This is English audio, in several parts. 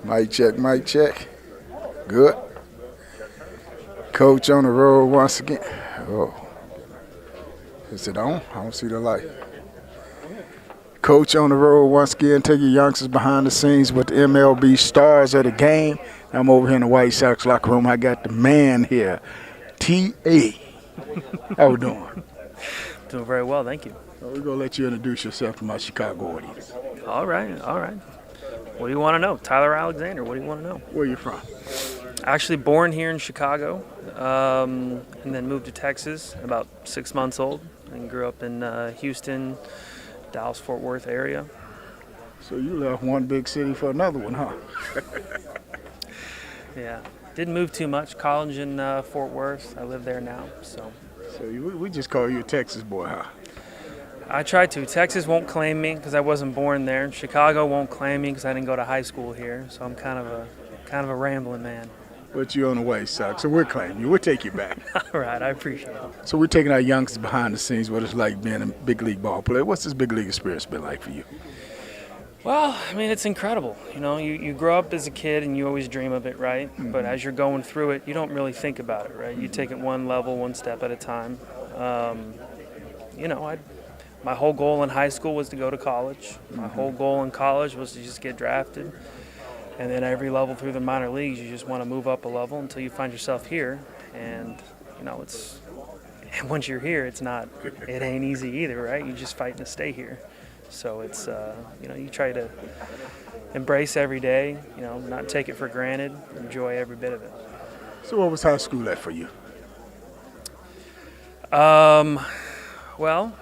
Mic check, mic check. Good. Coach on the road once again. Oh. Is it on? I don't see the light. Coach on the road once again. Take your youngsters behind the scenes with the MLB stars of the game. I'm over here in the White Sox locker room. I got the man here, T.A. How we doing? Doing very well, thank you. We're going to let you introduce yourself to my Chicago audience. All right. What do you want to know? Tyler Alexander, what do you want to know? Where you from? Actually born here in Chicago, and then moved to Texas at about 6 months old, and grew up in Houston, Dallas-Fort Worth area. So you left one big city for another one, huh? Yeah, didn't move too much. College in Fort Worth. I live there now, so. So we just call you a Texas boy, huh? I tried to. Texas won't claim me because I wasn't born there. Chicago won't claim me because I didn't go to high school here. So I'm kind of a rambling man. But you're on the White Sox, so we'll claim you. We'll take you back. All right, I appreciate it. So we're taking our youngsters behind the scenes, what it's like being a big league ball player. What's this big league experience been like for you? Well, I mean, it's incredible. You know, you grow up as a kid and you always dream of it, right? Mm-hmm. But as you're going through it, you don't really think about it, right? You take it one level, one step at a time. My whole goal in high school was to go to college. My whole goal in college was to just get drafted. And then every level through the minor leagues, you just want to move up a level until you find yourself here. And, and once you're here, it ain't easy either, right? You're just fighting to stay here. So it's, you try to embrace every day, not take it for granted, enjoy every bit of it. So what was high school like for you? Well,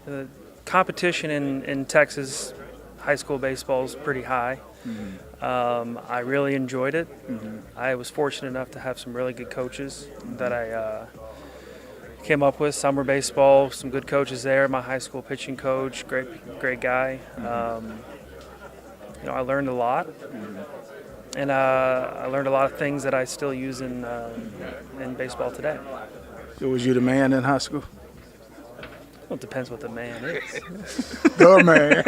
the competition in Texas high school baseball is pretty high. Mm-hmm. I really enjoyed it. Mm-hmm. I was fortunate enough to have some really good coaches that I came up with. Summer baseball, some good coaches there. My high school pitching coach, great guy. I learned a lot, and I learned a lot of things that I still use in baseball today. So was you the man in high school? Well, it depends what the man is. The man.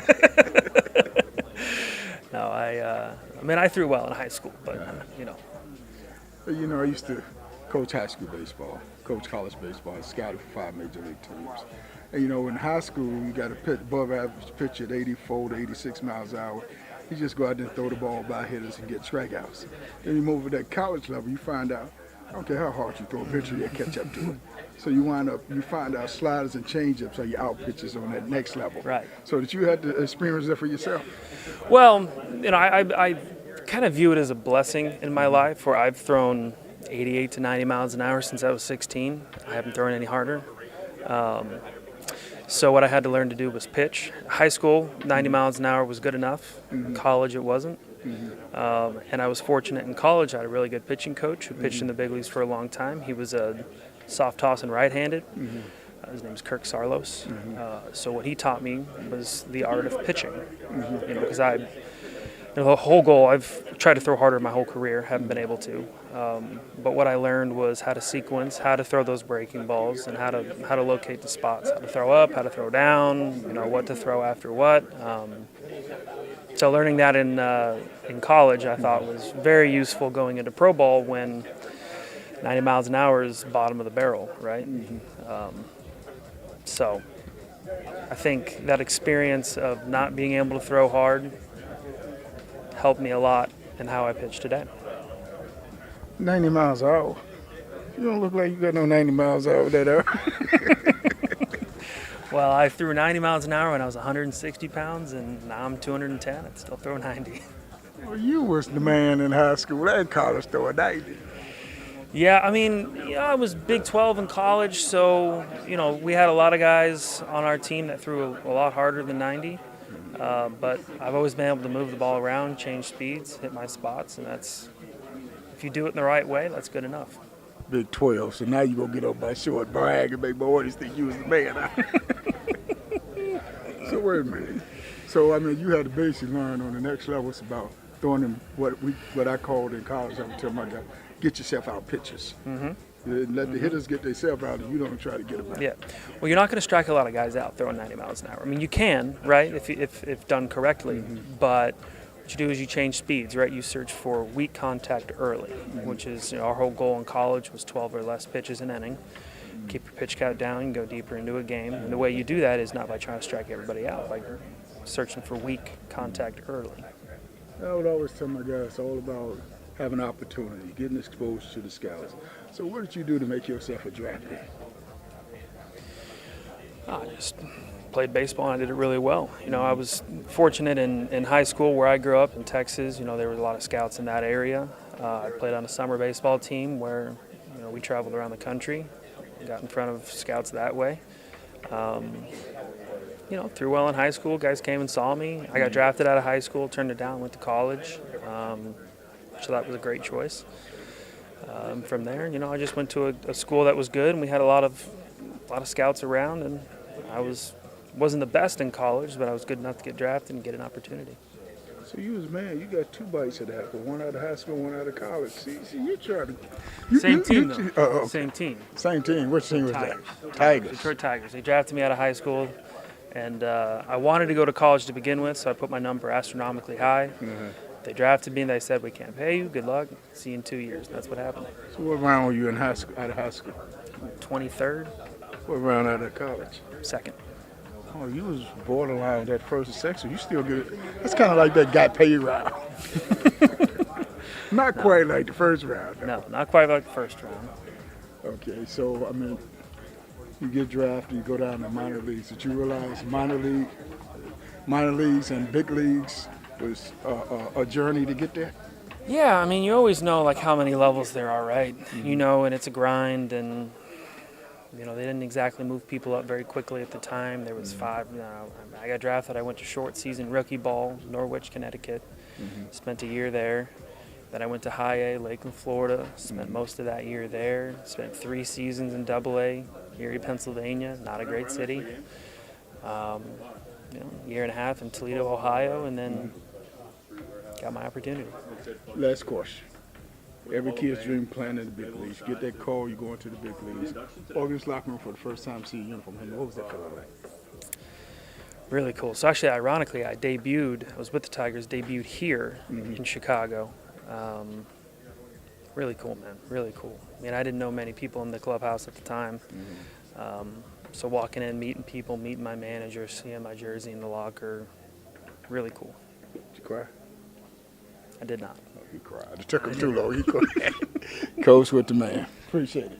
No, I threw well in high school, but I used to coach high school baseball, coach college baseball, and scouted for 5 major league teams. And in high school, you got a above average pitch at 84 to 86 miles an hour. You just go out there and throw the ball by hitters and get strikeouts. Then you move over to that college level, you find out, I don't care how hard you throw a pitcher, you'll catch up to it. So you find out sliders and changeups are your out pitches on that next level. Right. So did you have to experience that for yourself? Well, I kind of view it as a blessing in my life where I've thrown 88 to 90 miles an hour since I was 16. I haven't thrown any harder. So what I had to learn to do was pitch. High school, 90 miles an hour was good enough. Mm-hmm. College, it wasn't. Mm-hmm. And I was fortunate in college. I had a really good pitching coach who pitched in the big leagues for a long time. He was a soft toss and right-handed. Mm-hmm. His name is Kirk Sarlos. Mm-hmm. So what he taught me was the art of pitching. Mm-hmm. Because the whole goal, I've tried to throw harder my whole career, haven't been able to. But what I learned was how to sequence, how to throw those breaking balls, and how to locate the spots, how to throw up, how to throw down, what to throw after what. So learning that in college, I thought was very useful going into pro ball when 90 miles an hour is bottom of the barrel, right? Mm-hmm. So I think that experience of not being able to throw hard helped me a lot in how I pitch today. 90 miles an hour? You don't look like you got no 90 miles an hour that hour. Well, I threw 90 miles an hour when I was 160 pounds, and now I'm 210. I still throw 90. Well, you was the man in high school and college throwing 90. Yeah, I was Big 12 in college, so, we had a lot of guys on our team that threw a lot harder than 90. But I've always been able to move the ball around, change speeds, hit my spots, and if you do it in the right way, that's good enough. Big 12, so now you going to get up by short brag and make my audience think you was the man. So wait a minute. So, you had to basically learn on the next level. It's about throwing them what I called in college, I would tell my guy, get yourself out pitches. Mm-hmm. You let the hitters get themselves out, and you don't try to get them out. Yeah. Well, you're not going to strike a lot of guys out throwing 90 miles an hour. I mean, you can, right, if done correctly. But what you do is you change speeds, right? You search for weak contact early, which is our whole goal in college was 12 or less pitches an inning. Keep your pitch count down and go deeper into a game. And the way you do that is not by trying to strike everybody out, by searching for weak contact early. I would always tell my guys it's all about having opportunity, getting exposed to the scouts. So what did you do to make yourself a draft pick? I just played baseball and I did it really well. I was fortunate in high school where I grew up in Texas. There were a lot of scouts in that area. I played on a summer baseball team where we traveled around the country, got in front of scouts that way. Threw well in high school. Guys came and saw me. I got drafted out of high school, turned it down, went to college. So that was a great choice. From there, I just went to a school that was good, and we had a lot of scouts around, and I wasn't the best in college, but I was good enough to get drafted and get an opportunity. So you got 2 bites of that, but one out of high school, one out of college. See you tried to. Same team, though. Okay. Same team. Same team. Which team was Tigers. that? Tigers. Detroit Tigers. They drafted me out of high school, and I wanted to go to college to begin with, so I put my number astronomically high. They drafted me, and they said, "We can't pay you. Good luck. See you in 2 years." That's what happened. So what round were you in high school? Out of high school? 23rd, What round out of college? 2nd. Oh, you was borderline that first and second. You still get it. That's kind of like that got paid round. Not quite like the first round. No, not quite like the first round. Okay, so I mean, you get drafted, you go down to minor leagues. Did you realize minor leagues and big leagues was a journey to get there? Yeah, I mean, you always know how many levels there are, right? And it's a grind, and they didn't exactly move people up very quickly at the time. There was 5. I got drafted. I went to short season rookie ball, Norwich, Connecticut. Spent a year there. Then I went to High A, Lakeland, Florida. Spent most of that year there. Spent 3 seasons in Double A, Erie, Pennsylvania. Not a great city. Year and a half in Toledo, Ohio, and then got my opportunity. Last question. Every kid's dream playing in the big leagues. You get that call, you go into the big leagues. Walk in this locker room for the first time, see a uniform. What was that feeling like? Really cool. So actually, ironically, I was with the Tigers, debuted here in Chicago. Really cool, man. Really cool. I mean, I didn't know many people in the clubhouse at the time. So walking in, meeting people, meeting my manager, seeing my jersey in the locker, really cool. Did you cry? I did not. Oh, he cried. It took him too long. He cried. Coach with the man. Appreciate it.